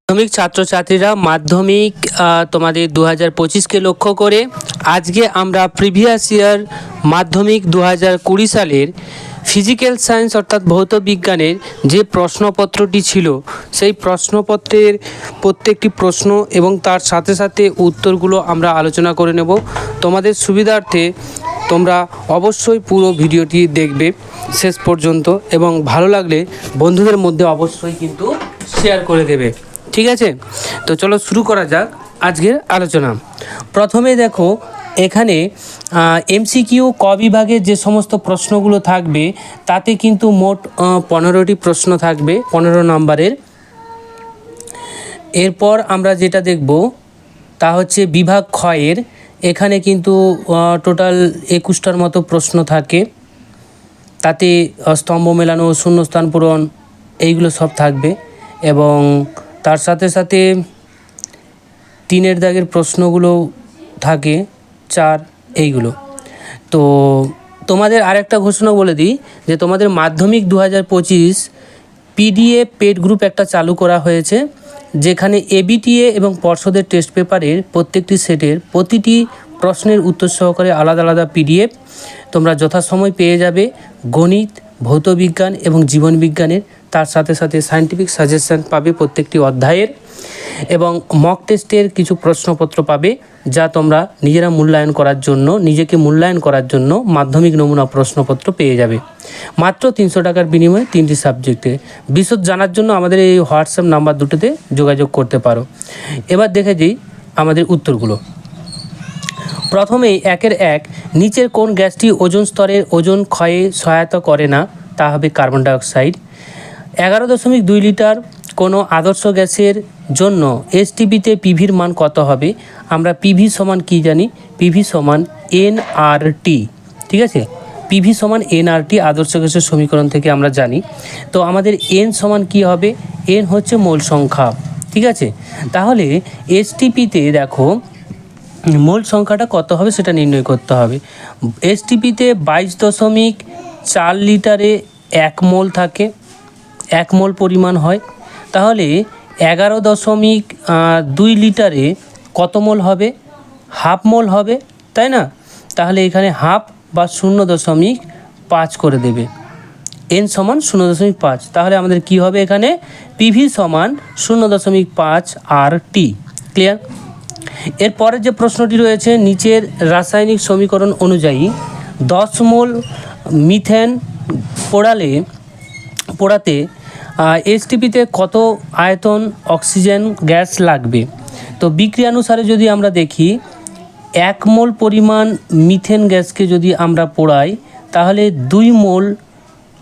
মাধ্যমিক ছাত্রছাত্রীরা মাধ্যমিক তোমাদের 2025কে লক্ষ্য করে আজকে আমরা প্রিভিয়াস ইয়ার মাধ্যমিক 2020 সালের ফিজিক্যাল সায়েন্স অর্থাৎ ভৌত বিজ্ঞানের যে প্রশ্নপত্রটি ছিল সেই প্রশ্নপত্রের প্রত্যেকটি প্রশ্ন এবং তার সাথে সাথে উত্তরগুলো আমরা আলোচনা করে নেব। তোমাদের সুবিধার্থে তোমরা অবশ্যই পুরো ভিডিওটি দেখবে শেষ পর্যন্ত এবং ভালো লাগলে বন্ধুদের মধ্যে অবশ্যই কিন্তু শেয়ার করে দেবে। ঠিক আছে, তো চলো শুরু করা যাক আজকের আলোচনা। প্রথমে দেখো এখানে এমসিকিউ ক বিভাগের যে সমস্ত প্রশ্নগুলো থাকবে তাতে কিন্তু মোট 15টি প্রশ্ন থাকবে 15 নম্বরের। এরপর আমরা যেটা দেখব তা হচ্ছে বিভাগ ক্ষয়ের, এখানে কিন্তু টোটাল 21টার মতো প্রশ্ন থাকে, তাতে স্তম্ভ মেলানো, শূন্যস্থান পূরণ এইগুলো সব থাকবে এবং তার সাথে সাথে 3 দাগের প্রশ্নগুলো থাকে 4 এইগুলো। তো তোমাদের আরেকটা ঘোষণা বলে দিই যে তোমাদের মাধ্যমিক 2025 পিডিএফ পেড গ্রুপ একটা চালু করা হয়েছে, যেখানে এবিটিএ এবং পর্ষদের টেস্ট পেপারের প্রত্যেকটি সেটের প্রতিটি প্রশ্নের উত্তর সহকারে আলাদা আলাদা পিডিএফ তোমরা যথাসময় পেয়ে যাবে। গণিত, ভৌত বিজ্ঞান এবং জীবন বিজ্ঞানের, তার সাথে সাথে সায়েন্টিফিক সাজেশন পাবে প্রত্যেকটি অধ্যায়ের এবং মক টেস্টের কিছু প্রশ্নপত্র পাবে, যা তোমরা নিজেরা মূল্যায়ন করার জন্য, নিজেকে মূল্যায়ন করার জন্য মাধ্যমিক নমুনা প্রশ্নপত্র পেয়ে যাবে মাত্র 300 টাকার বিনিময়ে 3টি সাবজেক্টে। বিশদ জানার জন্য আমাদের এই হোয়াটসঅ্যাপ নাম্বার দুটোতে যোগাযোগ করতে পারো। এবার দেখে দিই আমাদের উত্তরগুলো। প্রথমেই 1-এর 1, নিচের কোন গ্যাসটি ওজোন স্তরের ওজোন ক্ষয়ে সহায়তা করে না? তা হবে কার্বন ডাইঅক্সাইড। 11.2 লিটার কোনো আদর্শ গ্যাসের জন্য এসটিপিতে পিভির মান কত হবে? আমরা পিভি সমান কি জানি? পিভি সমান এনআরটি। ঠিক আছে, পিভি সমান এনআরটি আদর্শ গ্যাসের সমীকরণ থেকে আমরা জানি। তো আমাদের এন সমান কি হবে? এন হচ্ছে মোল সংখ্যা। ঠিক আছে, তাহলে এসটিপিতে দেখো মোল সংখ্যাটা কত হবে সেটা নির্ণয় করতে হবে। এসটিপিতে 22.4 লিটারে 1 মোল থাকে, 1 মোল পরিমাণ হয়। তাহলে 11.2 লিটারে কত মোল হবে? হাফ মোল হবে, তাই না? তাহলে এখানে হাফ বা 0.5 করে দেবে, এন সমান 0.5। তাহলে আমাদের কি হবে? এখানে পিভি সমান 0.5 আর টি। ক্লিয়ার? এরপরের যে প্রশ্নটি রয়েছে, নিচের রাসায়নিক সমীকরণ অনুযায়ী 10 মোল মিথেন পোড়াতে এসটিপিতে কত আয়তন অক্সিজেন গ্যাস লাগবে? তো বিক্রিয়ানুসারে যদি আমরা দেখি 1 মোল পরিমাণ মিথেন গ্যাসকে যদি আমরা পোড়াই তাহলে 2 মোল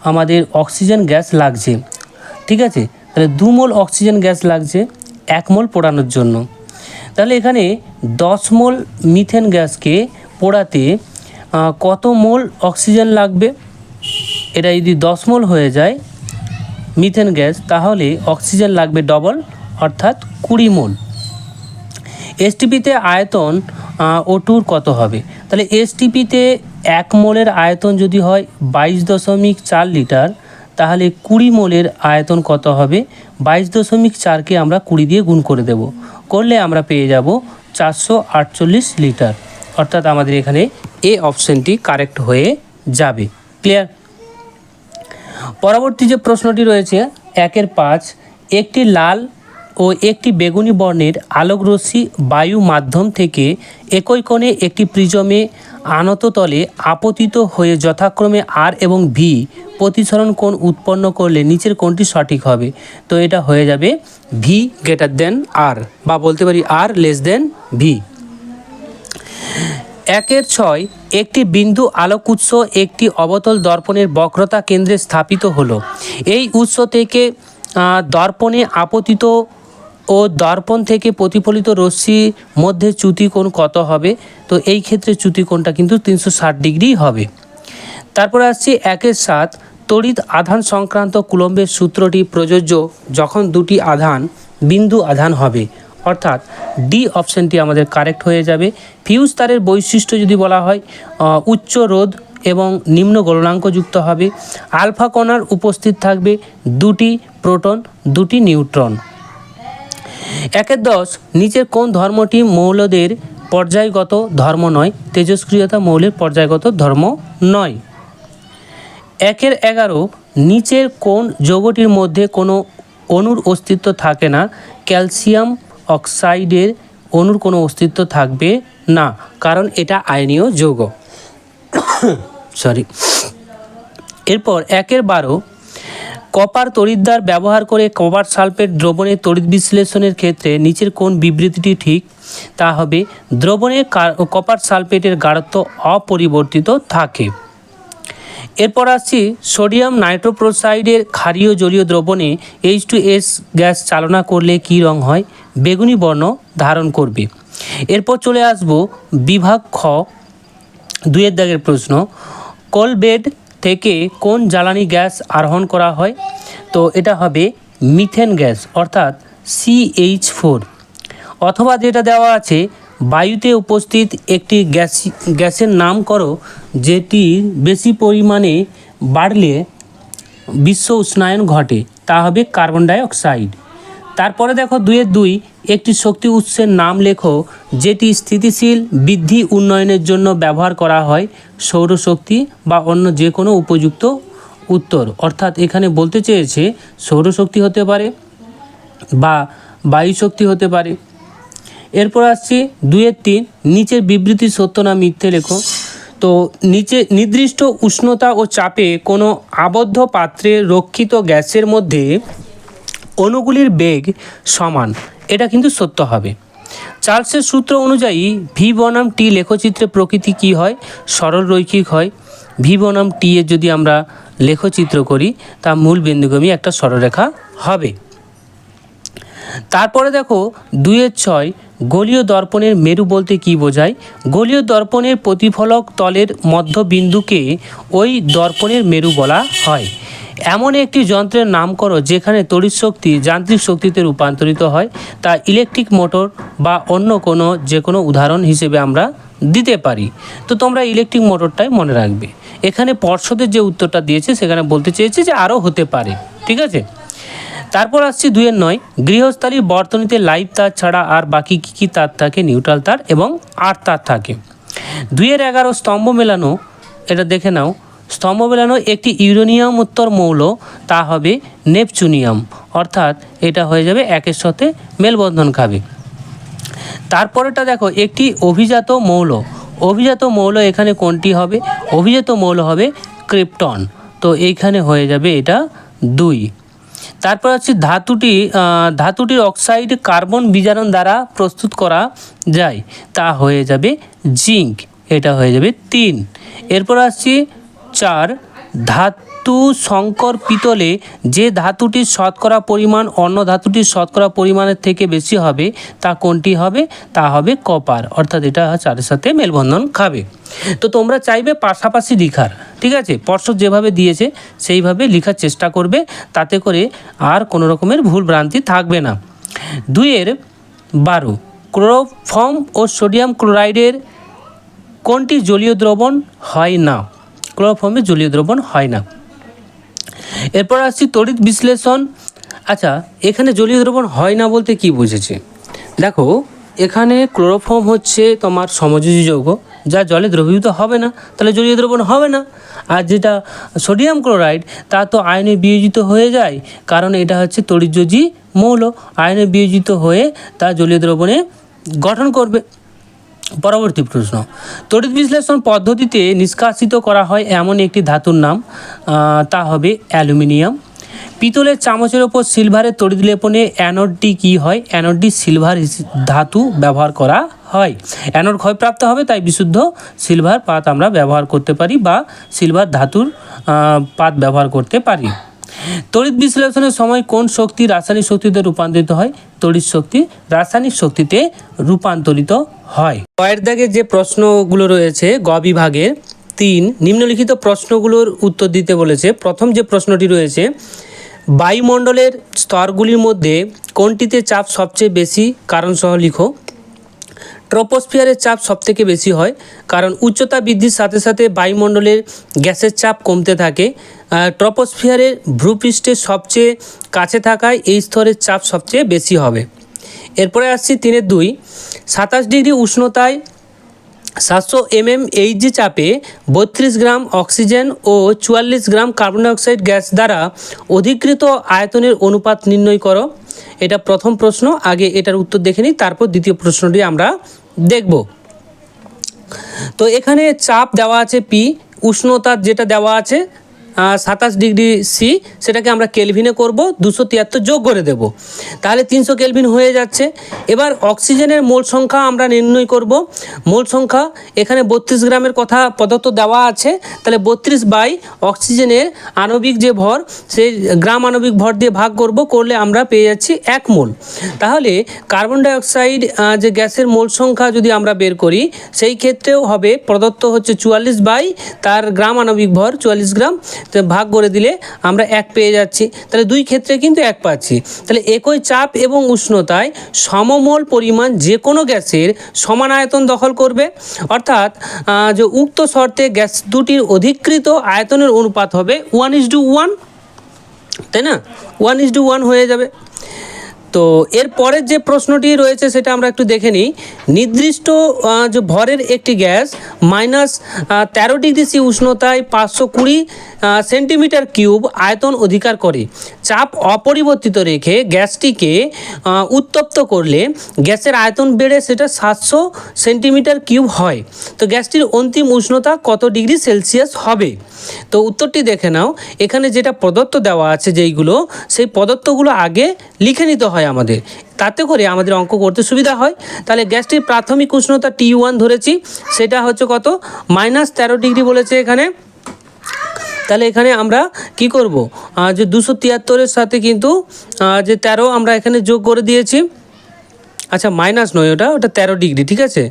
আমাদের অক্সিজেন গ্যাস লাগছে। ঠিক আছে, তাহলে 2 মোল অক্সিজেন গ্যাস লাগছে 1 মোল পোড়ানোর জন্য। তাহলে এখানে 10 মোল মিথেন গ্যাসকে পোড়াতে কত মোল অক্সিজেন লাগবে? এটা যদি 10 মোল হয়ে যায় মিথেন গ্যাস, তাহলে অক্সিজেন লাগবে ডবল, অর্থাৎ 20 মোল। এসটিপিতে আয়তন O2 কত হবে? তাহলে এসটিপিতে 1 মোলের আয়তন যদি হয় 22.4 লিটার, তাহলে 20 মোলের আয়তন কত হবে? 22.4কে আমরা 20 দিয়ে গুণ করে দেব, করলে আমরা পেয়ে যাব 448 লিটার। অর্থাৎ আমাদের এখানে এ অপশানটি কারেক্ট হয়ে যাবে। ক্লিয়ার? পরবর্তী যে প্রশ্নটি রয়েছে 1-এর 5, একটি লাল ও একটি বেগুনি বর্ণের আলোকরশ্মি বায়ু মাধ্যম থেকে একই কোণে একটি প্রিজমে আনত তলে আপতিত হয়ে যথাক্রমে আর এবং ভি প্রতিসরণ কোণ উৎপন্ন করলে নিচের কোণটি সঠিক হবে? তো এটা হয়ে যাবে ভি গ্রেটার দেন আর, বা বলতে পারি আর লেস দেন ভি। 1-এর 6, একটি বিন্দু আলোক উৎস একটি অবতল দর্পণের বক্রতা কেন্দ্রে স্থাপিত হলো। এই উৎস থেকে দর্পণে আপতিত ও দর্পণ থেকে প্রতিফলিত রশ্মির মধ্যে চ্যুতিকোণ কত হবে? তো এই ক্ষেত্রে চ্যুতিকোণটা কিন্তু 360 ডিগ্রি হবে। তারপর আসছে 1-এর 7, তড়িৎ আধান সংক্রান্ত কুলম্বের সূত্রটি প্রযোজ্য যখন দুটি আধান বিন্দু আধান হবে, অর্থাৎ ডি অপশানটি আমাদের কারেক্ট হয়ে যাবে। ফিউজ তারের বৈশিষ্ট্য যদি বলা হয় উচ্চ রোধ এবং নিম্ন গলনাঙ্কযুক্ত হবে। আলফা কণার উপস্থিত থাকবে 2টি প্রোটন 2টি নিউট্রন। 10 নিচের কোন ধর্মটি মৌলদের পর্যায়গত ধর্ম নয়? তেজস্ক্রিয়তা মৌলের পর্যায়গত ধর্ম নয়। 11 নিচের কোন যৌগটির মধ্যে কোনো অণুর অস্তিত্ব থাকে না? ক্যালসিয়াম অক্সাইডের অণুর কোনো অস্তিত্ব থাকবে না, কারণ এটা আয়নীয় যৌগ। সরি। এরপর 12 কপার তড়িৎদ্বার ব্যবহার করে কপার সালফেট দ্রবণের তড়িৎ বিশ্লেষণের ক্ষেত্রে নিচের কোন বিবৃতিটি ঠিক? তা হবে দ্রবণে কপার সালফেটের গাঢ়ত্ব অপরিবর্তিত থাকে। এরপর আসছি সোডিয়াম নাইট্রোপ্রোসাইডের ক্ষারীয় জলীয় দ্রবণে H2S গ্যাস চালনা করলে কী রং হয়? বেগুনি বর্ণ ধারণ করবে। এরপর চলে আসব বিভাগ খ, 2 দাগের প্রশ্ন। কোলবেড থেকে কোন জ্বালানি গ্যাস আহরণ করা হয়? তো এটা হবে মিথেন গ্যাস অর্থাৎ CH4। অথবা যেটা দেওয়া আছে, বায়ুতে উপস্থিত একটি গ্যাসের নাম করো যেটি বেশি পরিমাণে বাড়লে বিশ্ব উষ্ণায়ন ঘটে, তা হবে কার্বন ডাই অক্সাইড। তারপরে দেখো 2 একটি শক্তি উৎসের নাম লেখো যেটি স্থিতিশীল বৃদ্ধি উন্নয়নের জন্য ব্যবহার করা হয়, সৌরশক্তি বা অন্য যে কোনো উপযুক্ত উত্তর। অর্থাৎ এখানে বলতে চেয়েছে সৌরশক্তি হতে পারে বা বায়ু শক্তি হতে পারে। এরপর আসছি 2-3 নিচের বিবৃতি সত্য না মিথ্যে লেখো। তো নিচে নির্দিষ্ট উষ্ণতা ও চাপে কোনো আবদ্ধ পাত্রে রক্ষিত গ্যাসের মধ্যে অণুগুলির বেগ সমান, এটা কিন্তু সত্য হবে। চার্লসের সূত্র অনুযায়ী ভি বনাম টি লেখচিত্রে প্রকৃতি কী হয়? সরল রৈখিক হয়। ভি বনাম টি এর যদি আমরা লেখচিত্র করি তা মূল বিন্দুগামী একটা সরলরেখা হবে। তারপরে দেখো 2-6 গোলীয় দর্পণের মেরু বলতে কী বোঝায়? গোলীয় দর্পণের প্রতিফলক তলের মধ্যবিন্দুকে ওই দর্পণের মেরু বলা হয়। এমন একটি যন্ত্রের নাম করো যেখানে তড়িৎ শক্তি যান্ত্রিক শক্তিতে রূপান্তরিত হয়, তা ইলেকট্রিক মোটর বা অন্য কোনো যে কোনো উদাহরণ হিসেবে আমরা দিতে পারি। তো তোমরা ইলেকট্রিক মোটরটাই মনে রাখবে। এখানে পর্ষদের যে উত্তরটা দিয়েছে সেখানে বলতে চেয়েছে যে আরও হতে পারে, ঠিক আছে। তারপর আসছি 2-9 গৃহস্থালীর বর্তনীতে লাইভ তার ছাড়া আর বাকি কী কী তার থাকে? নিউট্রাল তার এবং আর তার থাকে। 2-11 স্তম্ভ মেলানো, এটা দেখে নাও। স্তম্ভ মেলানো একটি ইউরেনিয়াম উত্তর মৌল, তা হবে নেপচুনিয়াম, অর্থাৎ এটা হয়ে যাবে 1-এর সাথে মেলবন্ধন খাবে। তারপরেটা দেখো একটি অভিজাত মৌল। অভিজাত মৌল এখানে কোনটি হবে? অভিজাত মৌল হবে ক্রিপ্টন, তো এইখানে হয়ে যাবে এটা 2। তারপর হচ্ছে ধাতুটির অক্সাইড কার্বন বিজারণ দ্বারা প্রস্তুত করা যায়, তা হয়ে যাবে জিঙ্ক, এটা হয়ে যাবে 3। এরপর আসছি 4 ধাতু সংকর পিতলে যে ধাতুটির শতকরা পরিমাণ অন্য ধাতুটির শতকরা পরিমাণের থেকে বেশি হবে, তা কোনটি হবে? তা হবে কপার, অর্থাৎ এটা 4-এর সাথে মেলবন্ধন খাবে। তো তোমরা চাইবে পাশাপাশি লেখার, ঠিক আছে, পর্ষদ যেভাবে দিয়েছে সেইভাবে লেখার চেষ্টা করবে, তাতে করে আর কোনো রকমের ভুল ভ্রান্তি থাকবে না। 2-12 ক্লোরোফর্ম ও সোডিয়াম ক্লোরাইডের কোনটি জলীয় দ্রবণ হয় না? ক্লোরোফর্মে জলীয় দ্রবণ হয় না। এরপর আসছি তড়িৎ বিশ্লেষণ। আচ্ছা, এখানে জলীয় দ্রবণ হয় না বলতে কি বুঝেছে? দেখো, এখানে ক্লোরোফর্ম হচ্ছে তোমার সমযোজী যৌগ, যা জলে দ্রবীভূত হবে না, তাহলে জলীয় দ্রবণ হবে না। আর যেটা সোডিয়াম ক্লোরাইড, তা তো আয়নে বিয়োজিত হয়ে যায়, কারণ এটা হচ্ছে তড়িৎযোজী মৌল, আয়নে বিয়োজিত হয়ে তা জলীয় দ্রবণে গঠন করবে। পরবর্তী প্রশ্ন, তড়িৎ বিশ্লেষণ পদ্ধতিতে নিষ্কাশিত করা হয় এমন একটি ধাতুর নাম, তা হবে অ্যালুমিনিয়াম। পিতলের চামচের ওপর সিলভারের তড়িৎ লেপনে অ্যানোডটি কী হয়? অ্যানোডটি সিলভার ধাতু ব্যবহার করা হয়। অ্যানোড ক্ষয়প্রাপ্ত হবে, তাই বিশুদ্ধ সিলভার পাত আমরা ব্যবহার করতে পারি বা সিলভার ধাতুর পাত ব্যবহার করতে পারি। তড়িৎ বিশ্লেষণের সময় কোন শক্তি রাসায়নিক শক্তিতে রূপান্তরিত হয়? তড়িৎ শক্তি রাসায়নিক শক্তিতে রূপান্তরিত হয়। কয়ের দাগে যে প্রশ্নগুলো রয়েছে গ বিভাগের 3 নিম্নলিখিত প্রশ্নগুলোর উত্তর দিতে বলেছে। প্রথম যে প্রশ্নটি রয়েছে, বায়ুমণ্ডলের স্তরগুলির মধ্যে কোনটিতে চাপ সবচেয়ে বেশি? কারণ সহ লিখো। ট্রপোস্ফিয়ারের চাপ সবথেকে বেশি হয়, কারণ উচ্চতা বৃদ্ধির সাথে সাথে বায়ুমণ্ডলের গ্যাসের চাপ কমতে থাকে। ট্রপোস্ফিয়ারের ভূপৃষ্ঠের সবচেয়ে কাছে থাকায় এই স্তরের চাপ সবচেয়ে বেশি হবে। এরপরে আসছি 3-2, 27 ডিগ্রি উষ্ণতায় 700 mmHg চাপে 32 গ্রাম অক্সিজেন ও 44 গ্রাম কার্বন ডাইঅক্সাইড গ্যাস দ্বারা অধিকৃত আয়তনের অনুপাত নির্ণয় করো। এটা প্রথম প্রশ্ন, আগে এটার উত্তর দেখে নিই, তারপর দ্বিতীয় প্রশ্নটি আমরা দেখব। তো এখানে চাপ দেওয়া আছে পি, উষ্ণতা যেটা দেওয়া আছে 27 ডিগ্রি সি, সেটাকে আমরা কেলভিনে করব, 273 যোগ করে দেব, তাহলে 300 কেলভিন হয়ে যাচ্ছে। এবার অক্সিজেনের মোল সংখ্যা আমরা নির্ণয় করব। মোল সংখ্যা এখানে 32 গ্রামের কথা প্রদত্ত দেওয়া আছে, তাহলে 32 বাই অক্সিজেনের আণবিক যে ভর, সেই গ্রাম আণবিক ভর দিয়ে ভাগ করলে আমরা পেয়ে যাচ্ছি 1 মোল। তাহলে কার্বন ডাইঅক্সাইড যে গ্যাসের মোল সংখ্যা যদি আমরা বের করি, সেই ক্ষেত্রেও হবে প্রদত্ত হচ্ছে 44 বাই তার গ্রাম আণবিক ভর 44 গ্রাম, তো ভাগ করে দিলে আমরা 1 পেয়ে যাচ্ছি। তাহলে দুই ক্ষেত্রে কিন্তু 1 পাচ্ছি। তাহলে একই চাপ এবং উষ্ণতায় সমমোল পরিমাণ যে কোনো গ্যাসের সমান আয়তন দখল করবে, অর্থাৎ যে উক্ত শর্তে গ্যাস দুটির অধিকৃত আয়তনের অনুপাত হবে 1:1, তাই না? 1:1 হয়ে যাবে। তো এর পরের যে প্রশ্নটি রয়েছে সেটা আমরা একটু দেখে নিই। নির্দিষ্ট যে ভরের একটি গ্যাস -13 ডিগ্রি সি উষ্ণতায় 520 সেন্টিমিটার কিউব আয়তন অধিকার করে। চাপ অপরিবর্তিত রেখে গ্যাসটিকে উত্তপ্ত করলে গ্যাসের আয়তন বেড়ে সেটা 700 সেন্টিমিটার কিউব হয়। তো গ্যাসটির অন্তিম উষ্ণতা কত ডিগ্রি সেলসিয়াস হবে? তো উত্তরটি দেখে নাও। এখানে যেটা প্রদত্ত দেওয়া আছে যেইগুলো, সেই প্রদত্তগুলো আগে লিখে নিতে হয় আমাদের, তাতে করে আমাদের অঙ্ক করতে সুবিধা হয়। তাহলে গ্যাসটির প্রাথমিক উষ্ণতা T1 ধরেছি, সেটা হচ্ছে কত? -13 ডিগ্রি বলেছে এখানে। তাহলে এখানে আমরা কি করব, যে 273-এর সাথে কিন্তু যে 13 আমরা এখানে যোগ করে দিয়েছি। আচ্ছা, মাইনাস নয়, ওটা 13 ডিগ্রি, ঠিক আছে।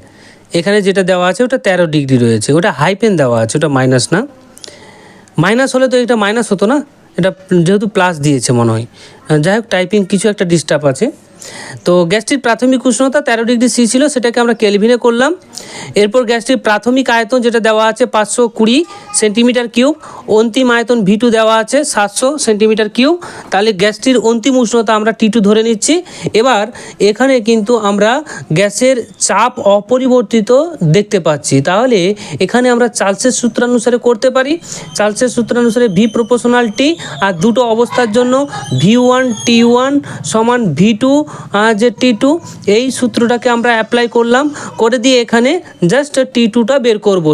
এখানে যেটা দেওয়া আছে ওটা 13 ডিগ্রি রয়েছে, ওটা হাইপেন দেওয়া আছে, ওটা মাইনাস না। মাইনাস হলে তো এটা মাইনাস হতো না, এটা যেহেতু প্লাস দিয়েছে মনে হয়। যাই হোক, টাইপিং কিছু একটা ডিস্টার্ব আছে। তো গ্যাসটির প্রাথমিক উষ্ণতা 13 ডিগ্রি সি ছিল, সেটাকে আমরা কেলভিনে করলাম। এরপর গ্যাসটির প্রাথমিক আয়তন যেটা দেওয়া আছে 520 সেন্টিমিটার কিউব, অন্তিম আয়তন V2 দেওয়া আছে 700 সেন্টিমিটার কিউব। তাহলে গ্যাসটির অন্তিম উষ্ণতা আমরা T2 ধরে নিচ্ছি। এবার এখানে কিন্তু আমরা গ্যাসের চাপ অপরিবর্তিত দেখতে পাচ্ছি, তাহলে এখানে আমরা চার্লসের সূত্রানুসারে করতে পারি। চার্লসের সূত্রানুসারে V প্রপোর্শনাল T, আর দুটো অবস্থার জন্য V1 T1 সমান V2 যে T2, এই সূত্রটাকে আমরা অ্যাপ্লাই করলাম, করে দিয়ে এখানে জাস্ট T2টা বের করব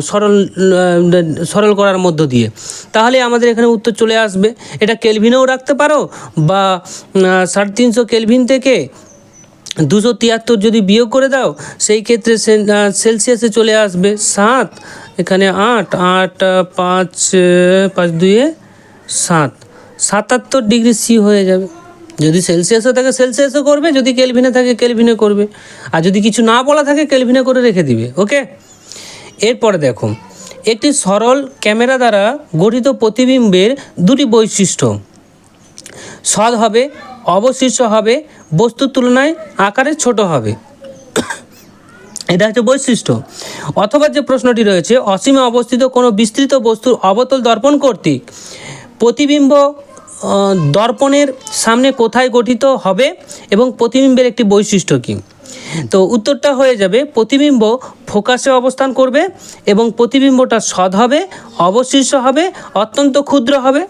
সরল করার মধ্য দিয়ে। তাহলে আমাদের এখানে উত্তর চলে আসবে। এটা কেলভিনেও রাখতে পারো, বা 350 কেলভিন থেকে 273 যদি বিয়োগ করে দাও, সেই ক্ষেত্রে সেলসিয়াসে চলে আসবে 7, এখানে 8, 8 5 5 2 7, 77 ডিগ্রি সি হয়ে যাবে। যদি সেলসিয়াসে থাকে সেলসিয়াসে করবে, যদি কেলভিনে থাকে কেলভিনে করবে, আর যদি কিছু না বলা থাকে কেলভিনে করে রেখে দিবে। ওকে, এরপরে দেখো, একটি সরল ক্যামেরা দ্বারা গঠিত প্রতিবিম্বের দুটি বৈশিষ্ট্য: সৎ হবে, অবশিষ্ট হবে, বস্তুর তুলনায় আকারে ছোট হবে। এটা হচ্ছে বৈশিষ্ট্য। অথবা যে প্রশ্নটি রয়েছে, অসীমে অবস্থিত কোনো বিস্তৃত বস্তুর অবতল দর্পণ কর্তৃক প্রতিবিম্ব দর্পণের সামনে কোথায় গঠিত হবে এবং প্রতিবিম্বের একটি বৈশিষ্ট্য কী? তো উত্তরটা হয়ে যাবে, প্রতিবিম্ব ফোকাসে অবস্থান করবে এবং প্রতিবিম্বটা সৎ হবে, অবশিষ্ট হবে, অত্যন্ত ক্ষুদ্র হবে।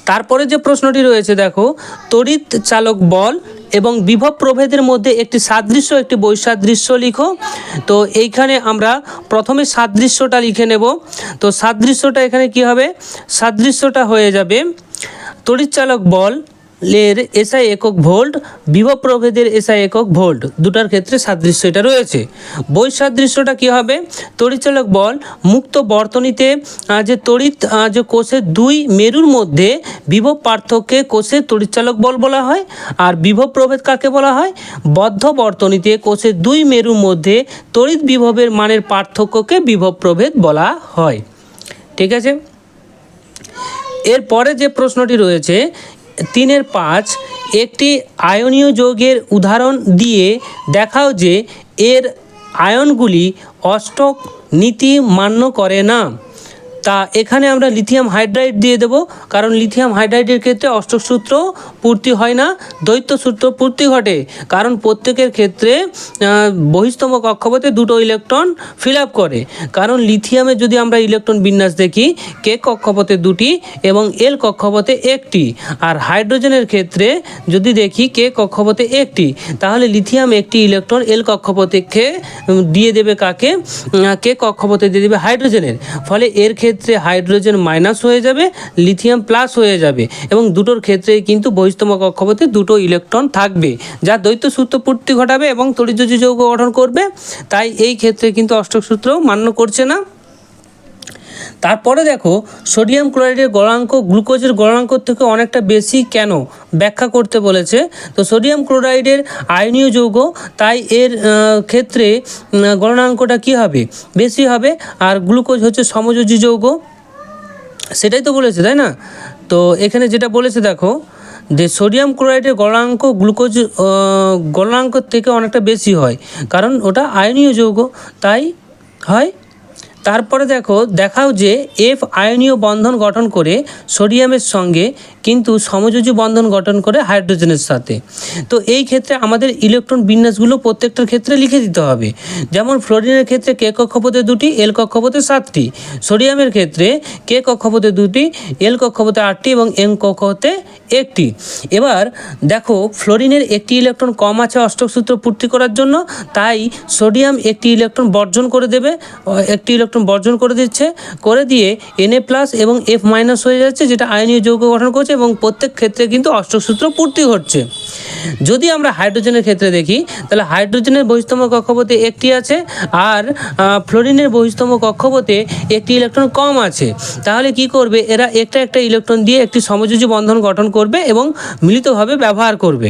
তারপরে যে প্রশ্নটি রয়েছে দেখো, তড়িৎ চালক বল এবং বিভব প্রভেদের মধ্যে একটি সাদৃশ্য একটি বৈসাদৃশ্য লিখো। তো এইখানে আমরা প্রথমে সাদৃশ্যটা লিখে নেব। তো সাদৃশ্যটা এখানে কি হবে? সাদৃশ্যটা হয়ে যাবে তড়িৎ চালক বল এর এসআই একক ভোল্ট, বিভব প্রভেদের এসআই একক ভোল্ট, দুটার ক্ষেত্রে সাদৃশ্য এটা রয়েছে। বৈসাদৃশ্যটা কি হবে? তড়িৎচালক বল মুক্ত বর্তনীতে যে তড়িৎ যে কোষের দুই মেরুর মধ্যে বিভব পার্থক্যে কোষের তড়িৎচালক বল বলা হয়। আর বিভব প্রভেদ কাকে বলা হয়? বদ্ধ বর্তনীতে কোষের দুই মেরুর মধ্যে তড়িৎ বিভবের মানের পার্থক্যকে বিভব প্রভেদ বলা হয়। ঠিক আছে, এরপরে যে প্রশ্নটি রয়েছে 3-5, একটি আয়নীয় যৌগের উদাহরণ দিয়ে দেখাও যে এর আয়নগুলি অষ্টক নীতি মান্য করে না। তা এখানে আমরা লিথিয়াম হাইড্রাইড দিয়ে দেব, কারণ লিথিয়াম হাইড্রাইডের ক্ষেত্রে অষ্টক সূত্র পূর্তি হয় না, দ্বৈত সূত্র পূর্তি ঘটে। কারণ প্রত্যেকের ক্ষেত্রে বহিস্তম কক্ষপথে দুটো ইলেকট্রন ফিল আপ করে। কারণ লিথিয়ামে যদি আমরা ইলেকট্রন বিন্যাস দেখি, কে কক্ষপথে দুটি এবং এল কক্ষপথে একটি, আর হাইড্রোজেনের ক্ষেত্রে যদি দেখি কে কক্ষপথে একটি, তাহলে লিথিয়াম একটি ইলেকট্রন এল কক্ষপথে দিয়ে দেবে কাকে, কে কক্ষপথে দিয়ে দেবে হাইড্রোজেনের। ফলে এর ক্ষেত্রে হাইড্রোজেন মাইনাস হয়ে যাবে, লিথিয়াম প্লাস হয়ে যাবে, এবং দুটোর ক্ষেত্রে কিন্তু বহিস্তম কক্ষপথে দুটো ইলেকট্রন থাকবে, যা দ্বৈত সূত্র পূর্তি ঘটাবে এবং তড়িৎ যৌগ গঠন করবে। তাই এই ক্ষেত্রে কিন্তু অষ্টক সূত্র মান্য করছে না। তারপরে দেখো, সোডিয়াম ক্লোরাইডের গলনাঙ্ক গ্লুকোজের গলনাঙ্ক থেকে অনেকটা বেশি কেন ব্যাখ্যা করতে বলেছে। তো সোডিয়াম ক্লোরাইডের আয়নীয় যৌগ, তাই এর ক্ষেত্রে গলনাঙ্কটা কী হবে, বেশি হবে। আর গ্লুকোজ হচ্ছে সমযোজী যৌগ, সেটাই তো বলেছে, তাই না? তো এখানে যেটা বলেছে দেখো, যে সোডিয়াম ক্লোরাইডের গলনাঙ্ক গ্লুকোজ গলনাঙ্ক থেকে অনেকটা বেশি হয়, কারণ ওটা আয়নীয় যৌগ, তাই হয়। তারপরে দেখাও যে এফ আয়নীয় বন্ধন গঠন করে সোডিয়ামের সঙ্গে, কিন্তু সমযোজী বন্ধন গঠন করে হাইড্রোজেনের সাথে। তো এই ক্ষেত্রে আমাদের ইলেকট্রন বিন্যাসগুলো প্রত্যেকটার ক্ষেত্রে লিখে দিতে হবে। যেমন ফ্লোরিনের ক্ষেত্রে কে কক্ষপথে দুটি, এল কক্ষপথে 7টি। সোডিয়ামের ক্ষেত্রে কে কক্ষপথে দুটি, এল কক্ষপথে 8টি এবং এম কক্ষপথে 1টি। এবার দেখো, ফ্লোরিনের একটি ইলেকট্রন কম আছে অষ্টক সূত্র পূর্তি করার জন্য, তাই সোডিয়াম একটি ইলেকট্রন বর্জন করে দেবে, একটি ইলেকট্রন বর্জন করে দিচ্ছে, করে দিয়ে Na+ এবং F- হয়ে যাচ্ছে, যেটা আয়নীয় যৌগ গঠন করছে, এবং প্রত্যেক ক্ষেত্রে কিন্তু অষ্টক সূত্র পূর্তি ঘটছে। যদি আমরা হাইড্রোজেনের ক্ষেত্রে দেখি, তাহলে হাইড্রোজেনের বহিস্তম কক্ষপথে একটি আছে, আর ফ্লোরিনের বহিস্তম কক্ষপথে একটি ইলেকট্রন কম আছে। তাহলে কি করবে, এরা একটা ইলেকট্রন দিয়ে একটি সমযোজী বন্ধন গঠন করবে এবং মিলিতভাবে ব্যবহার করবে।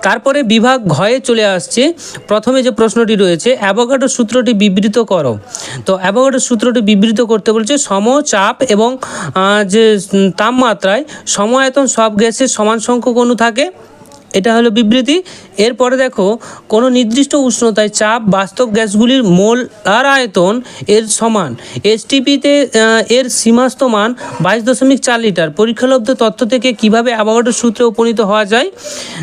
তারপরে বিভাগ ঘয়ে চলে আসছে। প্রথমে যে প্রশ্নটি রয়েছে, অ্যাভোগাড্রো সূত্রটি বিবৃত করো। তো অ্যাভোগাড্রো সূত্রটি বিবৃত করতে বলছে, সমচাপ এবং যে তাপমাত্রায় সমায়তন সব গ্যাসের সমান সংখ্যক অণু থাকে, এটা হলো বিবৃতি। এরপরে দেখো, কোনো নির্দিষ্ট উষ্ণতায় চাপ বাস্তব গ্যাসগুলির মোলার আয়তন এর সমান। এসটিপিতে এর সীমাস্ত মান 22.4 লিটার। পরীক্ষালব্ধ তথ্য থেকে কিভাবে অ্যাভোগাড্রো সূত্রে উপনীত হওয়া যায়?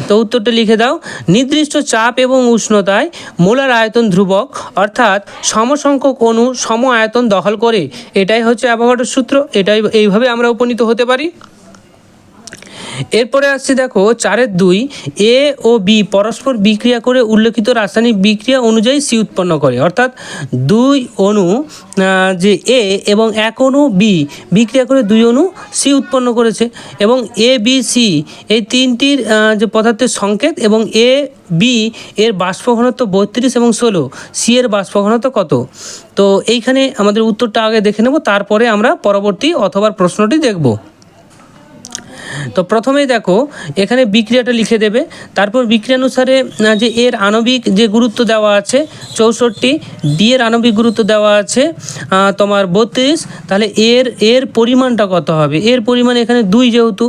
তো উত্তরটা লিখে দাও। নির্দিষ্ট চাপ এবং উষ্ণতায় মোলার আয়তন ধ্রুবক, অর্থাৎ সমসংখ্যক অণু সম আয়তন দখল করে, এটাই হচ্ছে অ্যাভোগাড্রো সূত্র। এইভাবে আমরা উপনীত হতে পারি। এরপরে আসছে দেখো 4-2, এ ও বি পরস্পর বিক্রিয়া করে উল্লেখিত রাসায়নিক বিক্রিয়া অনুযায়ী সি উৎপন্ন করে। অর্থাৎ দুই অণু যে এ এবং এক অণু বি বিক্রিয়া করে দুই অণু সি উৎপন্ন করেছে, এবং এ বি সি এই তিনটির যে পদার্থের সংকেত, এবং এ বি এর বাষ্প ঘনত্ব 32 এবং 16, সি এর বাষ্প ঘনত্ব কত? তো এইখানে আমাদের উত্তরটা আগে দেখে নেব, তারপরে আমরা পরবর্তী অথবা প্রশ্নটি দেখব। তো প্রথমেই দেখো, এখানে বিক্রিয়াটা লিখে দেবে। তারপর বিক্রিয়ানুসারে যে এর আণবিক যে গুরুত্ব দেওয়া আছে 64, ডি এর আণবিক গুরুত্ব দেওয়া আছে তোমার 32, তাহলে এর পরিমাণটা কত হবে? এর পরিমাণ এখানে 2, যেহেতু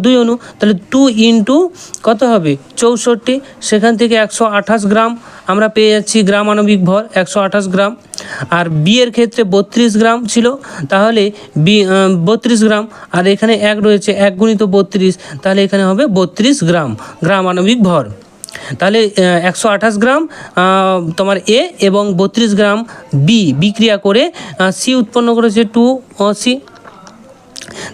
দুই অণু, তাহলে 2 ইন্টু কত হবে 64, সেখান থেকে 128 গ্রাম আমরা পেয়ে যাচ্ছি, গ্রাম আণবিক ভর 128 গ্রাম। আর বি এর ক্ষেত্রে 32 গ্রাম ছিল, তাহলে 32 গ্রাম, আর এখানে 1 রয়েছে, 1 গুণিত 32, তাহলে এখানে হবে 32 গ্রাম আণবিক ভর। তাহলে 128 গ্রাম তোমার এ এবং 32 গ্রাম বি বিক্রিয়া করে সি উৎপন্ন করেছে 2C।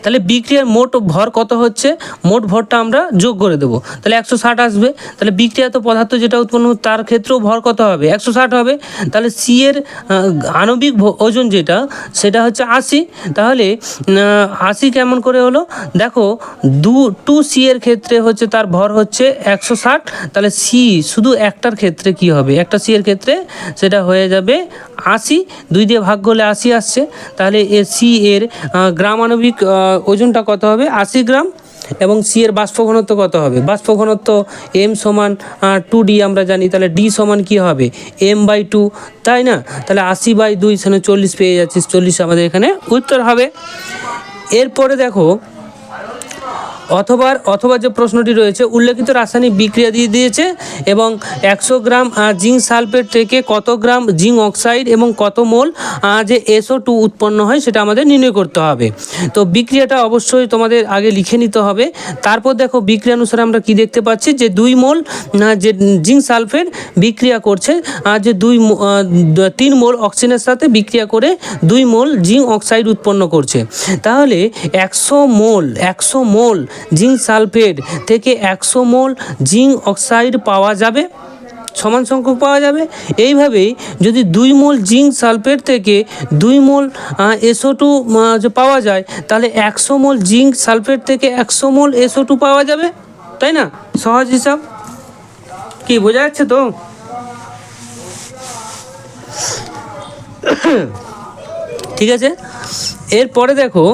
তাহলে বিক্রিয়ার মোট ভর কত হচ্ছে? মোট ভরটা আমরা যোগ করে দেবো, তাহলে 160 আসবে। তাহলে বিক্রিয়াত পদার্থ যেটা উৎপন্ন তার ক্ষেত্রেও ভর কত হবে? 160 হবে। তাহলে সি এর আণবিক ওজন যেটা, সেটা হচ্ছে 80। তাহলে 80 কেমন করে হলো? দেখো, 2C এর ক্ষেত্রে হচ্ছে তার ভর হচ্ছে 160, তাহলে সি শুধু একটার ক্ষেত্রে কি হবে? একটা সি এর ক্ষেত্রে সেটা হয়ে যাবে 80, 2 দিয়ে ভাগ করলে 80 আসছে। তাহলে সি এর গ্রাম আণবিক ওজনটা কত হবে? 80 গ্রাম। এবং সি এর বাষ্প ঘনত্ব কত হবে? বাষ্প ঘনত্ব এম সমান 2D আমরা জানি, তাহলে ডি সমান কী হবে? m/2, তাই না? তাহলে 80/2 সেখানে 40 পেয়ে যাচ্ছিস, 40 আমাদের এখানে উত্তর হবে। এরপরে দেখো, অথবা যে প্রশ্নটি রয়েছে উল্লেখিত রাসায়নিক বিক্রিয়া দিয়ে দিয়েছে এবং 100 গ্রাম জিঙ্ক সালফেট থেকে কত গ্রাম জিঙ্ক অক্সাইড এবং কত মোল যে SO2 উৎপন্ন হয় সেটা আমাদের নির্ণয় করতে হবে। তো বিক্রিয়াটা অবশ্যই তোমাদের আগে লিখে নিতে হবে। তারপর দেখো বিক্রিয়া অনুসারে আমরা কি দেখতে পাচ্ছি যে 2 মোল যে জিঙ্ক সালফেট বিক্রিয়া করছে যে 3 মোল অক্সিজেনের সাথে বিক্রিয়া করে 2 মোল জিঙ্ক অক্সাইড উৎপন্ন করছে। তাহলে 100 মোল জিঙ্ক সালফেট থেকে 100 মোল জিঙ্ক অক্সাইড পাওয়া যাবে, সমান সংখ্যক পাওয়া যাবে। এইভাবেই যদি 2 মোল জিঙ্ক সালফেট থেকে 2 মোল SO2 যে পাওয়া যায় তাহলে 100 মোল জিঙ্ক সালফেট থেকে 100 মোল SO2 পাওয়া যাবে, তাই না? সহজ হিসাব। কি বোঝা যাচ্ছে তো? ঠিক আছে, এরপরে দেখো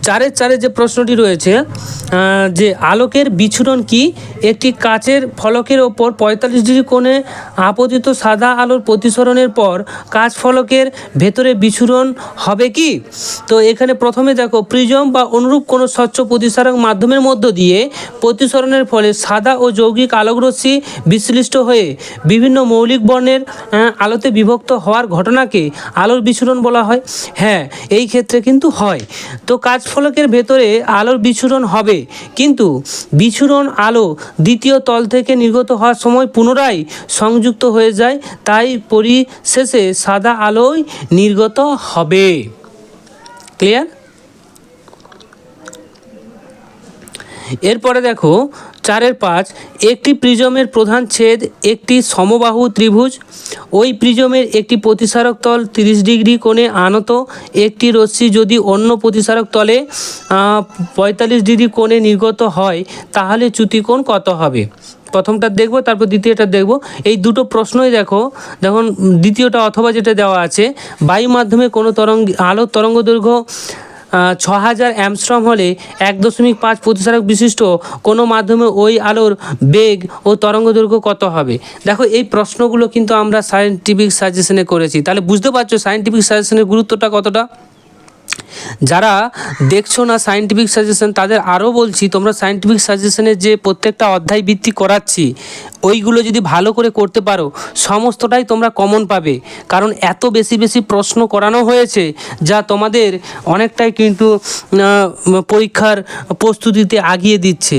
4 যে প্রশ্নটি রয়েছে যে আলোকের বিচ্ছুরণ কি? একটি কাচের ফলকের ওপর 45 ডিগ্রি কোণে আপতিত সাদা আলোর প্রতিসরণের পর কাচ ফলকের ভেতরে বিচ্ছুরণ হবে কি? তো এখানে প্রথমে দেখো প্রিজম বা অনুরূপ কোনো স্বচ্ছ প্রতিসারক মাধ্যমের মধ্য দিয়ে প্রতিসরণের ফলে সাদা ও যৌগিক আলোকরশ্মি বিশ্লিষ্ট হয়ে বিভিন্ন মৌলিক বর্ণের আলোতে বিভক্ত হওয়ার ঘটনাকে আলোর বিচ্ছুরণ বলা হয়। হ্যাঁ, এই ক্ষেত্রে কিন্তু হয়। তো কাচ ফলকের ভেতরে আলোর বিচ্ছুরণ হবে, কিন্তু বিচ্ছুরণ আলো দ্বিতীয় তল থেকে নির্গত হওয়ার সময় পুনরায় সংযুক্ত হয়ে যায়, তাই পরিশেষে সাদা আলোই নির্গত হবে। ক্লিয়ার? এরপরে দেখো 4-5 একটি প্রিজমের প্রধান ছেদ একটি সমবাহু ত্রিভুজ। ওই প্রিজমের একটি প্রতিসারক তল 30 ডিগ্রি কোণে আনত। একটি রশ্মি যদি অন্য প্রতিসারক তলে 45 ডিগ্রি কোণে নির্গত হয় তাহলে চ্যুতিকোণ কত হবে? প্রথমটা দেখব, তারপর দ্বিতীয়টা দেখব। এই দুটো প্রশ্নই দেখো। দেখুন দ্বিতীয়টা অথবা যেটা দেওয়া আছে, বায়ু মাধ্যমে কোনো আলোর তরঙ্গ দৈর্ঘ্য 6000 অ্যামস্ট্রম হলে 1.5 প্রতিসারক বিশিষ্ট কোনো মাধ্যমে ওই আলোর বেগ ও তরঙ্গ দৈর্ঘ্য কত হবে? দেখো এই প্রশ্নগুলো কিন্তু আমরা সায়েন্টিফিক সাজেশনে করেছি, তাহলে বুঝতে পারছো সায়েন্টিফিক সাজেশনের গুরুত্বটা কতটা। যারা দেখছো না সায়েন্টিফিক সাজেশন তাদের আরও বলছি, তোমরা সায়েন্টিফিক সাজেশনের যে প্রত্যেকটা অধ্যায় ভিত্তিক করাচ্ছি ওইগুলো যদি ভালো করে করতে পারো সমস্তটাই তোমরা কমন পাবে, কারণ এত বেশি প্রশ্ন করানো হয়েছে যা তোমাদের অনেকটাই কিন্তু পরীক্ষার প্রস্তুতিতে আগিয়ে দিচ্ছে।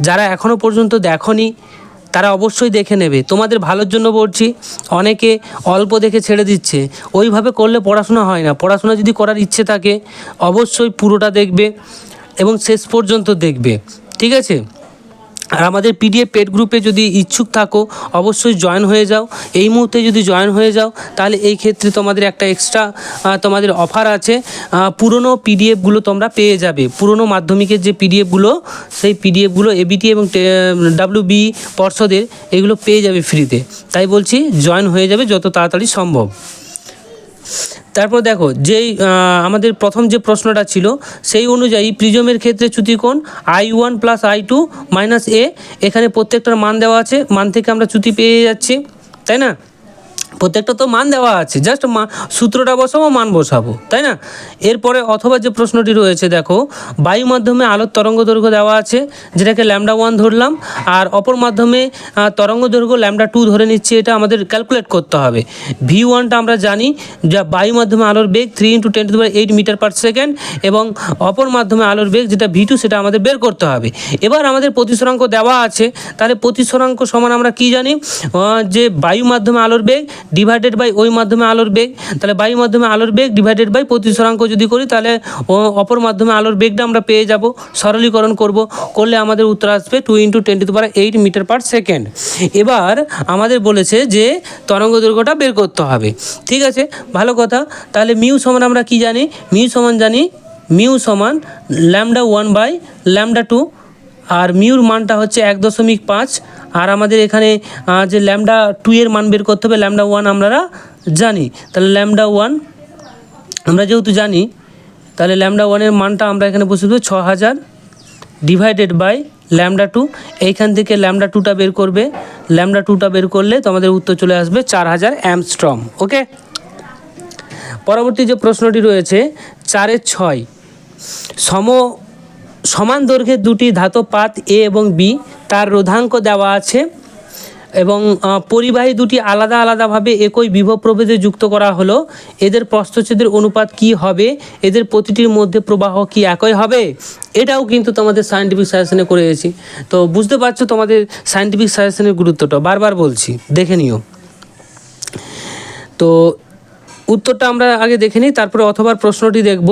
যারা এখনও পর্যন্ত দেখোনি তারা অবশ্যই দেখে নেবে, তোমাদের ভালোর জন্য বলছি। অনেকে অল্প দেখে ছেড়ে দিচ্ছে, ওইভাবে করলে পড়াশোনা হয় না। পড়াশোনা যদি করার ইচ্ছে থাকে অবশ্যই পুরোটা দেখবে এবং শেষ পর্যন্ত দেখবে, ঠিক আছে? আর আমাদের PDF পেড গ্রুপে যদি ইচ্ছুক থাকো অবশ্যই জয়েন হয়ে যাও। এই মুহূর্তে যদি জয়েন হয়ে যাও তাহলে এই ক্ষেত্রে তোমাদের একটা এক্সট্রা তোমাদের অফার আছে, পুরনো PDFগুলো তোমরা পেয়ে যাবে। পুরনো মাধ্যমিকের যে PDFগুলো সেই PDFগুলো ABT এবং WB পর্ষদের এগুলো পেয়ে যাবে ফ্রিতে। তাই বলছি জয়েন হয়ে যাবে যত তাড়াতাড়ি সম্ভব। তারপর দেখো যেই আমাদের প্রথম যে প্রশ্নটা ছিল সেই অনুযায়ী প্রিজমের ক্ষেত্রে চ্যুতিকোণ I1 + I2 - A, এখানে প্রত্যেকটার মান দেওয়া আছে, মান থেকে আমরা চ্যুতি পেয়ে যাচ্ছি, তাই না? প্রত্যেকটা তো মান দেওয়া আছে, জাস্ট সূত্রটা বসাবো, মান বসাবো, তাই না? এরপরে অথবা যে প্রশ্নটি রয়েছে দেখো বায়ু মাধ্যমে আলোর তরঙ্গ দৈর্ঘ্য দেওয়া আছে যেটাকে λ1 ধরলাম, আর অপর মাধ্যমে তরঙ্গ দৈর্ঘ্য λ2 ধরে নিচ্ছি। এটা আমাদের ক্যালকুলেট করতে হবে। V1টা আমরা জানি, যা বায়ু মাধ্যমে আলোর বেগ 3 × 10⁸ মিটার/সেকেন্ড, এবং অপর মাধ্যমে আলোর বেগ যেটা V2 সেটা আমাদের বের করতে হবে। এবার আমাদের প্রতিসরাঙ্ক দেওয়া আছে, তাহলে প্রতিসরাঙ্ক সমান আমরা কি জানি যে বায়ু মাধ্যমে আলোর বেগ ডিভাইডেড বাই ওই মাধ্যমে আলোর বেগ। তাহলে বায়ু মাধ্যমে আলোর বেগ ডিভাইডেড বাই প্রতিসরাঙ্ক যদি করি তাহলে অপর মাধ্যমে আলোর বেগটা আমরা পেয়ে যাব। সরলীকরণ করলে আমাদের উত্তর আসবে 2 × 10⁸ মিটার/সেকেন্ড। এবার আমাদের বলেছে যে তরঙ্গ দৈর্ঘ্যটা বের করতে হবে, ঠিক আছে, ভালো কথা। তাহলে মিউ সমান আমরা কি জানি? মিউ সমান λ1/λ2, আর মিউর মানটা হচ্ছে 1.5। আর আমাদের এখানে যে λ2 এর মান বের করতে হবে, λ1 আমরা জানি, তাহলে λ1 আমরা যেহেতু জানি তাহলে λ1 এর মানটা আমরা এখানে বসে দেবো 6000 ডিভাইডেড বাই λ2। এইখান থেকে λ2টা বের করবে, λ2টা বের করলে তোমাদের উত্তর চলে আসবে 4000 অ্যামস্ট্রম। ওকে, পরবর্তী যে প্রশ্নটি রয়েছে 4-6 সমান দৈর্ঘ্যের দুটি ধাতব পাত এ এবং বি, তার রোধাঙ্ক দেওয়া আছে এবং পরিবাহী দুটি আলাদা আলাদাভাবে একই বিভব প্রভেদে যুক্ত করা হলো। এদের প্রস্থচ্ছেদের অনুপাত কি হবে, এদের প্রতিটির মধ্যে প্রবাহ কি একই হবে, এটাও কিন্তু তোমাদের সায়েন্টিফিক সাজেশনে করে গেছি। তো বুঝতে পারছো তোমাদের সায়েন্টিফিক সাজেশনের গুরুত্বটা, বারবার বলছি, দেখে নিও। তো উত্তরটা আমরা আগে দেখে নিই, তারপরে অথবা প্রশ্নটি দেখব।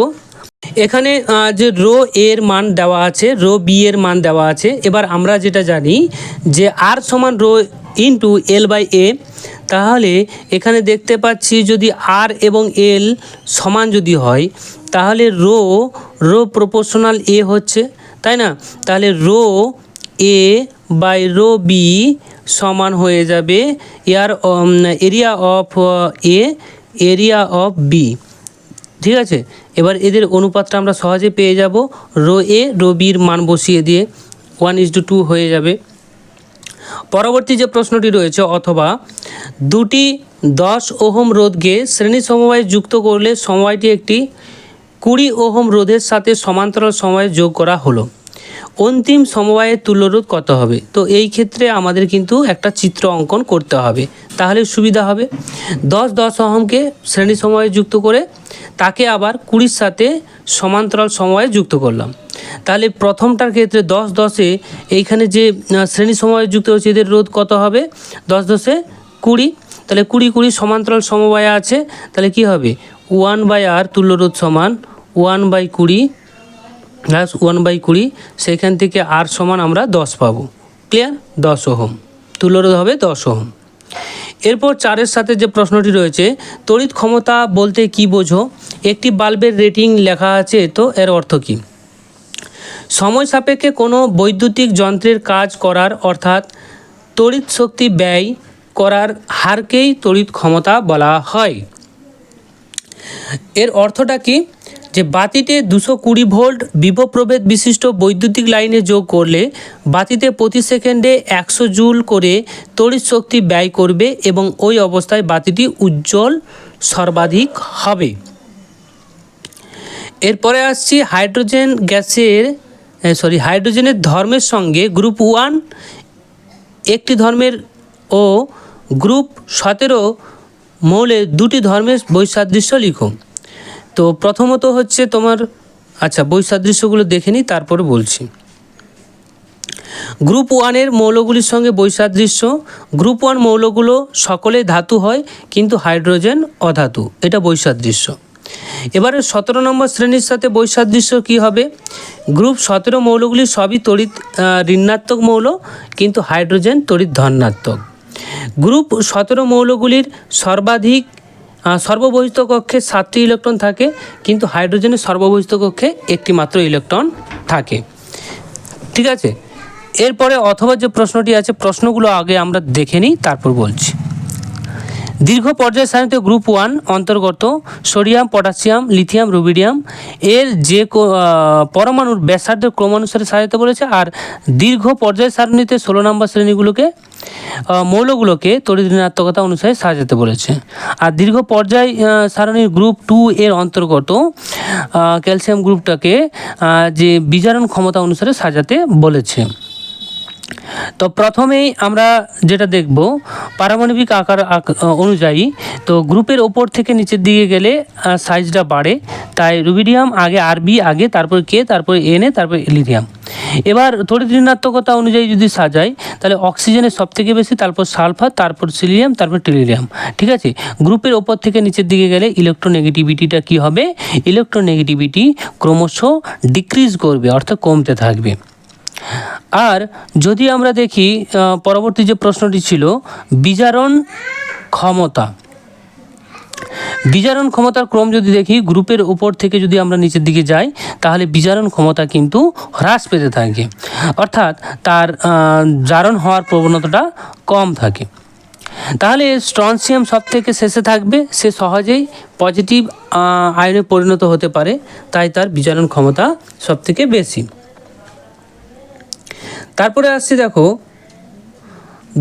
এখানে যে রো এর মান দেওয়া আছে, রো বি এর মান দেওয়া আছে। এবার আমরা যেটা জানি যে আর সমান রো ইন্টু এল বাই এ, তাহলে এখানে দেখতে পাচ্ছি যদি আর এবং এল সমান যদি হয় তাহলে রো প্রপোর্শনাল এ হচ্ছে, তাই না? তাহলে rho A by rho B সমান হয়ে যাবে area of A area of B. ঠিক আছে, এবার এদের অনুপাতটা আমরা সহজে পেয়ে যাব রো এ রো বির মান বসিয়ে দিয়ে 1:2 হয়ে যাবে। পরবর্তী যে প্রশ্নটি রয়েছে, অথবা দুটি 10 ওহম রোধকে শ্রেণী সমবায়ে যুক্ত করলে সমবায়টি একটি 20 ওহম রোধের সাথে সমান্তরাল সমবায়ে যোগ করা হলো, অন্তিম সমবায়ের তুল্যরোধ কত হবে? তো এই ক্ষেত্রে আমাদের কিন্তু একটা চিত্র অঙ্কন করতে হবে, তাহলে সুবিধা হবে। 10 ওহমকে শ্রেণী সমবায়ে যুক্ত করে তাকে আবার 20 সাথে সমান্তরাল সমবায়ে যুক্ত করলাম। তাহলে প্রথমটার ক্ষেত্রে 10 এইখানে যে শ্রেণী সমবায়ে যুক্ত হচ্ছে এদের রোধ কত হবে? 10 20, তাহলে 20 সমান্তরাল সমবায়ে আছে, তাহলে কি হবে 1/r তুল্যরোধ সমান 1/20 প্লাস 1/20, সেখান থেকে আর সমান আমরা 10 পাবো। ক্লিয়ার? 10 ওহম তুল্যরোধ হবে 10 ওহম। এরপর 4-এর সাথে যে প্রশ্নটি রয়েছে, তড়িৎ ক্ষমতা বলতে কি বোঝো? একটি বাল্বের রেটিং লেখা আছে, তো এর অর্থ কী? সময় সাপেক্ষে কোনো বৈদ্যুতিক যন্ত্রের কাজ করার অর্থাৎ তড়িৎ শক্তি ব্যয় করার হারকেই তড়িৎ ক্ষমতা বলা হয়। এর অর্থটা কি? যে বাতিতে 220 ভোল্ট বিভব প্রভেদ বিশিষ্ট বৈদ্যুতিক লাইনে যোগ করলে বাতিতে প্রতি সেকেন্ডে 100 জুল করে তড়িৎ শক্তি ব্যয় করবে এবং ওই অবস্থায় বাতিটি উজ্জ্বল সর্বাধিক হবে। এরপরে আসছি হাইড্রোজেনের ধর্মের সঙ্গে গ্রুপ 1 একটি ধর্মের ও গ্রুপ 17 মৌলের দুটি ধর্মের বৈসাদৃশ্য লিখো। তো প্রথমত হচ্ছে তোমার বৈসাদৃশ্যগুলো দেখে নিই, তারপরে বলছি। গ্রুপ 1-এর মৌলগুলির সঙ্গে বৈসাদৃশ্য, গ্রুপ 1 মৌলগুলো সকলে ধাতু হয় কিন্তু হাইড্রোজেন অধাতু, এটা বৈসাদৃশ্য। এবারে 17 নম্বর শ্রেণীর সাথে বৈসাদৃশ্য কি হবে? গ্রুপ 17 মৌলগুলি সবই তড়িৎ ঋণাত্মক মৌল কিন্তু হাইড্রোজেন তড়িৎ ধনাত্মক। গ্রুপ 17 মৌলগুলির সর্ববহিস্থ কক্ষে 7টি ইলেকট্রন থাকে কিন্তু হাইড্রোজেনের সর্ববহিস্থ কক্ষে একটি মাত্র ইলেকট্রন থাকে। ঠিক আছে, এরপরে অথবা যে প্রশ্নটি আছে, প্রশ্নগুলো আগে আমরা দেখে নিই, তারপর বলছি। দীর্ঘ পর্যায় সারণীতে গ্রুপ 1 অন্তর্গত সোডিয়াম, পটাশিয়াম, লিথিয়াম, রুবিডিয়াম এর যে পরমাণুর ব্যাসার্ধের ক্রমানুসারে সাজাতে বলেছে, আর দীর্ঘ পর্যায় সারণীতে 16 নম্বর শ্রেণীগুলোকে মৌলগুলোকে তড়িৎ ঋণাত্মকতা অনুসারে সাজাতে বলেছে। আর দীর্ঘ পর্যায় সারণীর গ্রুপ 2 এর অন্তর্গত ক্যালসিয়াম গ্রুপটাকে যে বিজারণ ক্ষমতা অনুসারে সাজাতে বলেছে। তো প্রথমেই আমরা যেটা দেখব পারমাণবিক আকার অনুযায়ী, তো গ্রুপের ওপর থেকে নিচের দিকে গেলে সাইজটা বাড়ে, তাই রুবিডিয়াম আগে আরবি আগে, তারপর কে, তারপর এনএ, তারপর লিথিয়াম। এবার তড়িৎ ঋণাত্মকতা অনুযায়ী যদি সাজাই তাহলে অক্সিজেনের সবথেকে বেশি, তারপর সালফার, তারপর সিলিয়াম, তারপর টেলিলিয়াম। ঠিক আছে, গ্রুপের ওপর থেকে নিচের দিকে গেলে ইলেকট্রোনেগেটিভিটিটা কি হবে? ইলেকট্রোনেগেটিভিটি ক্রমশ ডিক্রিজ করবে, অর্থাৎ কমতে থাকবে। আর যদি আমরা দেখি পরবর্তী যে প্রশ্নটি ছিল বিজারণ ক্ষমতার ক্রম যদি দেখি, গ্রুপের উপর থেকে যদি আমরা নিচের দিকে যাই তাহলে বিজারণ ক্ষমতা কিন্তু হ্রাস পেতে থাকে, অর্থাৎ তার জারণ হওয়ার প্রবণতাটা কম থাকে। তাহলে স্ট্রনশিয়াম সব থেকে শেষে থাকবে, সে সহজেই পজিটিভ আয়নে পরিণত হতে পারে, তাই তার বিজারণ ক্ষমতা সব থেকে বেশি। তারপরে আসছি, দেখো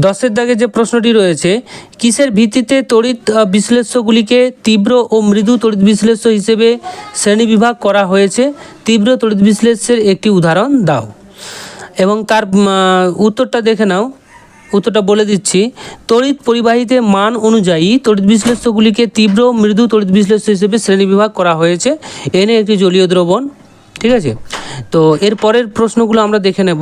10 দাগে যে প্রশ্নটি রয়েছে, কিসের ভিত্তিতে তড়িৎ বিশ্লেষ্যগুলিকে তীব্র ও মৃদু তড়িৎ বিশ্লেষ্য হিসেবে শ্রেণীবিভাগ করা হয়েছে? তীব্র তড়িৎ বিশ্লেষ্যের একটি উদাহরণ দাও। এবং তার উত্তরটা দেখে নাও, উত্তরটা বলে দিচ্ছি। তড়িৎ পরিবাহীতে মান অনুযায়ী তড়িৎ বিশ্লেষ্যগুলিকে তীব্র ও মৃদু তড়িৎ বিশ্লেষ্য হিসেবে শ্রেণীবিভাগ করা হয়েছে। এনে একটি জলীয় দ্রবণ। ঠিক আছে, তো এর পরের প্রশ্নগুলো আমরা দেখে নেব।